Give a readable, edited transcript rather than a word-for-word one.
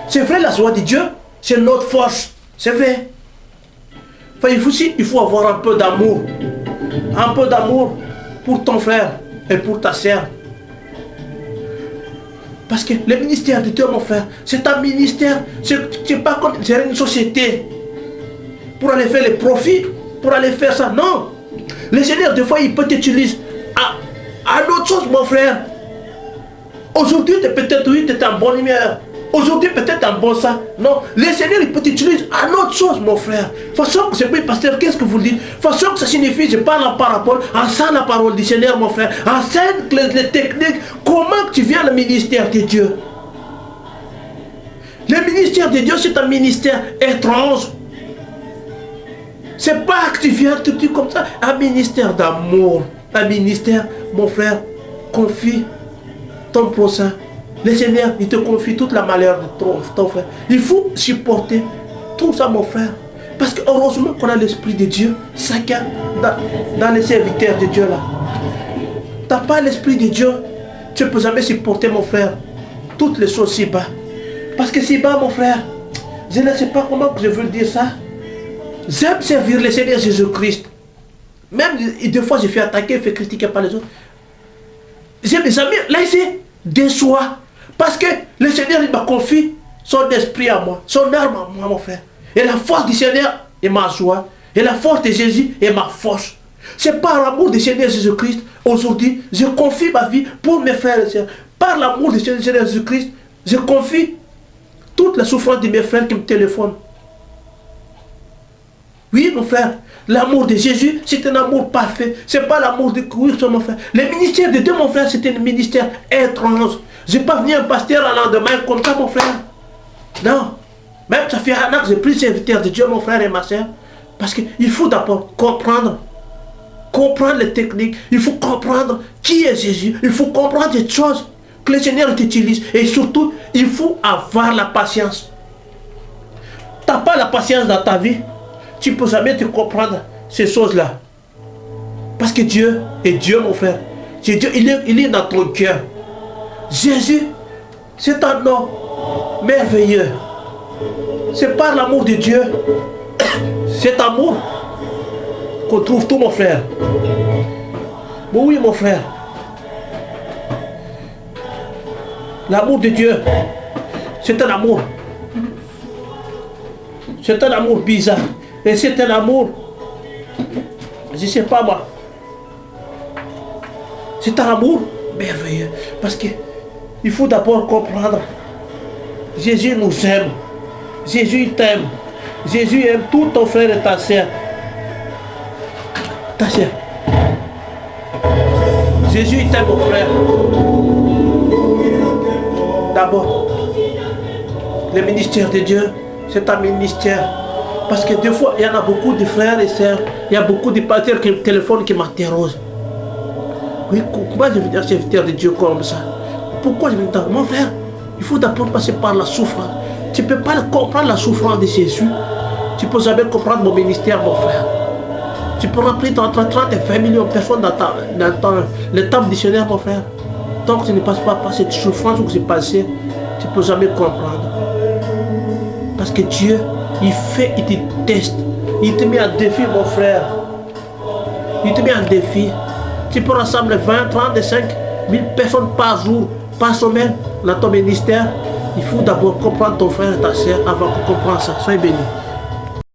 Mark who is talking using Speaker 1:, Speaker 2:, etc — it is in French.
Speaker 1: C'est vrai, la joie de Dieu, c'est notre force. C'est vrai. Enfin, il faut avoir un peu d'amour. Un peu d'amour pour ton frère et pour ta sœur. Parce que le ministère de Dieu, mon frère, c'est un ministère. C'est pas comme une société. Pour aller faire les profits, pour aller faire ça. Non. Le Seigneur, des fois, il peut t'utiliser à d'autres choses, mon frère. Aujourd'hui, peut-être, oui, tu es en bonne humeur. Aujourd'hui, peut-être en bon ça. Non, le Seigneur, il peut t'utiliser à autre chose, mon frère. De toute façon, c'est oui, pasteur, qu'est-ce que vous dites? De toute façon, ça signifie, je parle en parabole, enseigne la parole du Seigneur, mon frère. Enseigne les techniques. Comment tu viens le ministère de Dieu? Le ministère de Dieu, c'est un ministère étrange. C'est pas que tu viens tout de suite comme ça. Un ministère d'amour. Un ministère, mon frère, confie ton prochain. Le Seigneur, il te confie toute la malheur de ton frère. Il faut supporter tout ça, mon frère. Parce que heureusement qu'on a l'Esprit de Dieu, chacun dans les serviteurs de Dieu là. Tu n'as pas l'Esprit de Dieu, tu ne peux jamais supporter, mon frère, toutes les choses si bas. Parce que si bas, mon frère, je ne sais pas comment je veux dire ça. J'aime servir le Seigneur Jésus-Christ. Même des fois, je fais attaquer, je fais critiquer par les autres. J'aime mes amis, là ici, déçoit. Parce que le Seigneur, il m'a confié son esprit à moi, son arme à moi, mon frère. Et la force du Seigneur est ma joie. Et la force de Jésus est ma force. C'est par l'amour du Seigneur Jésus-Christ, aujourd'hui, je confie ma vie pour mes frères et sœurs. Par l'amour du Seigneur Jésus-Christ, je confie toute la souffrance de mes frères qui me téléphonent. Oui, mon frère, l'amour de Jésus, c'est un amour parfait. Ce n'est pas l'amour de courir sur mon frère. Le ministère de Dieu, mon frère, c'est un ministère étrange. Je ne vais pas venir un pasteur à lendemain comme ça, mon frère. Non. Même ça fait un an que j'ai pris serviteur de Dieu, mon frère et ma soeur. Parce qu'il faut d'abord comprendre les techniques. Il faut comprendre qui est Jésus. Il faut comprendre des choses que le Seigneur t'utilise. Et surtout, il faut avoir la patience. Tu n'as pas la patience dans ta vie, tu ne peux jamais te comprendre ces choses-là. Parce que Dieu est Dieu, mon frère. C'est Dieu, il est dans ton cœur. Jésus, c'est un nom merveilleux. C'est par l'amour de Dieu, cet amour, qu'on trouve tout, mon frère. Bon, oui, mon frère. L'amour de Dieu, c'est un amour. C'est un amour bizarre. Et c'est un amour, je ne sais pas moi. C'est un amour merveilleux. Parce que il faut d'abord comprendre. Jésus nous aime. Jésus t'aime. Jésus aime tout ton frère et ta soeur. Ta soeur. Jésus t'aime, mon frère. D'abord, le ministère de Dieu, c'est un ministère. Parce que des fois, il y en a beaucoup de frères et sœurs, il y a beaucoup de pasteurs qui me téléphonent, qui m'interrogent. Oui, pourquoi je veux dire serviteur de Dieu comme ça? Pourquoi je veux dire, mon frère, il faut d'abord passer par la souffrance. Tu ne peux pas comprendre la souffrance de Jésus. Tu ne peux jamais comprendre mon ministère, mon frère. Tu peux remplir entre 30 et 20 millions de personnes dans le temps missionnaire, mon frère. Tant que tu ne passes pas par cette souffrance que j'ai passée, tu ne peux jamais comprendre. Parce que Dieu, il te teste. Il te met en défi, mon frère. Il te met en défi. Tu peux rassembler 20, 35 000 personnes par jour, par semaine dans ton ministère. Il faut d'abord comprendre ton frère et ta soeur avant qu'on comprenne ça. Soyez bénis.